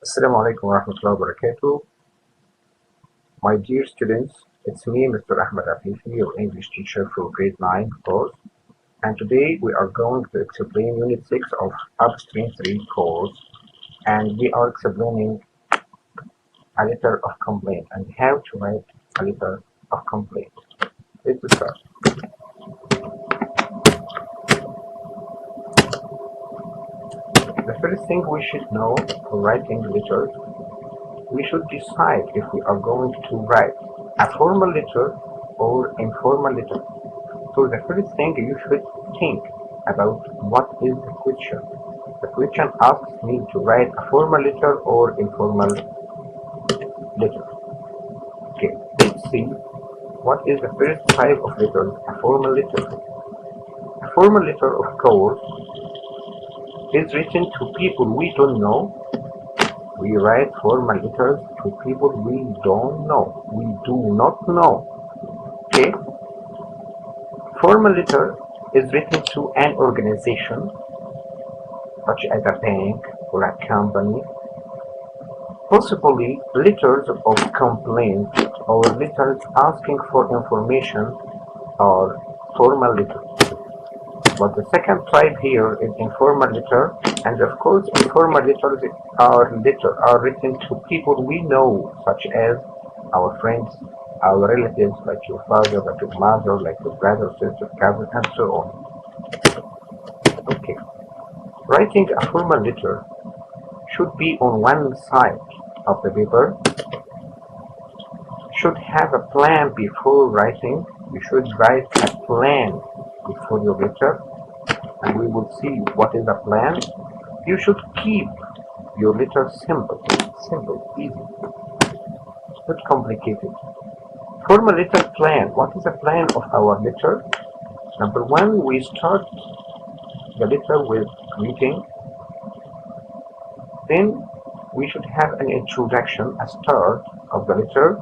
Assalamu alaikum wa rahmatullahi wa barakatuh. My dear students, it's me, Mr. Ahmed, your English teacher for grade 9 course, and today we are going to explain Unit 6 of Upstream 3 course, and we are explaining a letter of complaint and how to write a letter of complaint. Let's start. The first thing we should know for writing letters, we should decide if we are going to write a formal letter or informal letter. So the first thing you should think about what is the question. The question asks me to write a formal letter or informal letter. Okay, let's see what is the first type of letter, a formal letter. A formal letter, of course, is written to people we don't know. We write formal letters to people we don't know. We do not know. Okay? Formal letter is written to an organization such as a bank or a company, possibly letters of complaint or letters asking for information or formal letters. But the second type here is informal letter, and of course informal letters are written to people we know, such as our friends, our relatives, like your father, like your mother, like your brother, sister, cousin, and so on. Okay. Writing a formal letter should be on one side of the paper, should have a plan before writing. You should write a plan before your letter, and we will see what is a plan. You should keep your letter simple, easy, not complicated. Formal letter plan. What is the plan of our letter? Number one, we start the letter with greeting. Then we should have an introduction, a start of the letter.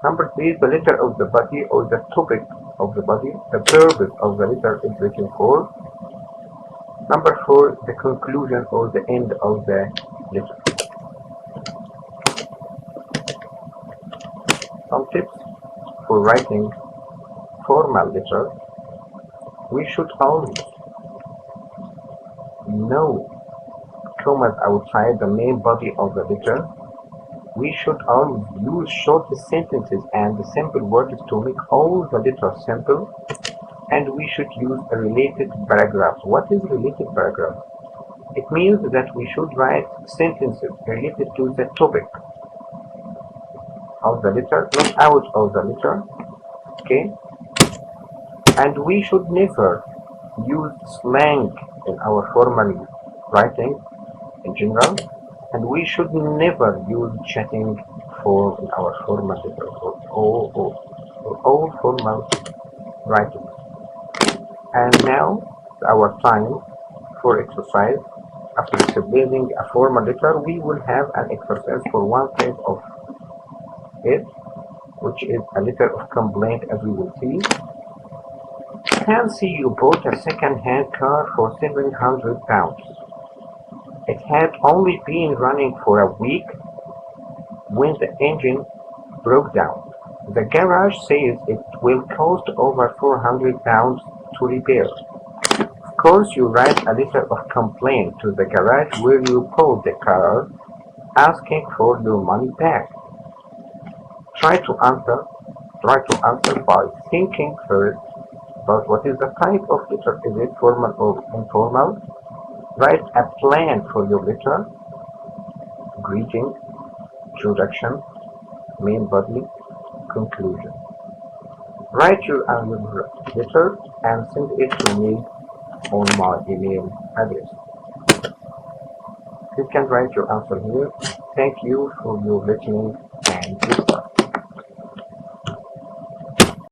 Number three, the letter of the body or the topic of the body, the purpose of the letter is written for. Number four, the conclusion or the end of the letter. Some tips for writing formal letter. We should always know commas outside the main body of the letter. We should always use short sentences and simple words to make all the letters simple. And we should use a related paragraph. What is related paragraph? It means that we should write sentences related to the topic of the letter, not out of the letter. Okay? And we should never use slang in our formal writing in general, and we should never use chatting form in our formal letters or all formal writing. And now our time for exercise. After explaining a formal letter, we will have an exercise for one type of it, which is a letter of complaint, as we will see. Fancy you bought a second-hand car for £700. It had only been running for a week when the engine broke down. The garage says it will cost over £400 to repair. Of course, you write a letter of complaint to the garage where you bought the car, asking for your money back. Try to answer by thinking first about what is the type of letter. Is it formal or informal? Write a plan for your letter: greeting, introduction, main body, conclusion. Write your letter and send it to me on my email address. You can write your answer here. Thank you for your listening and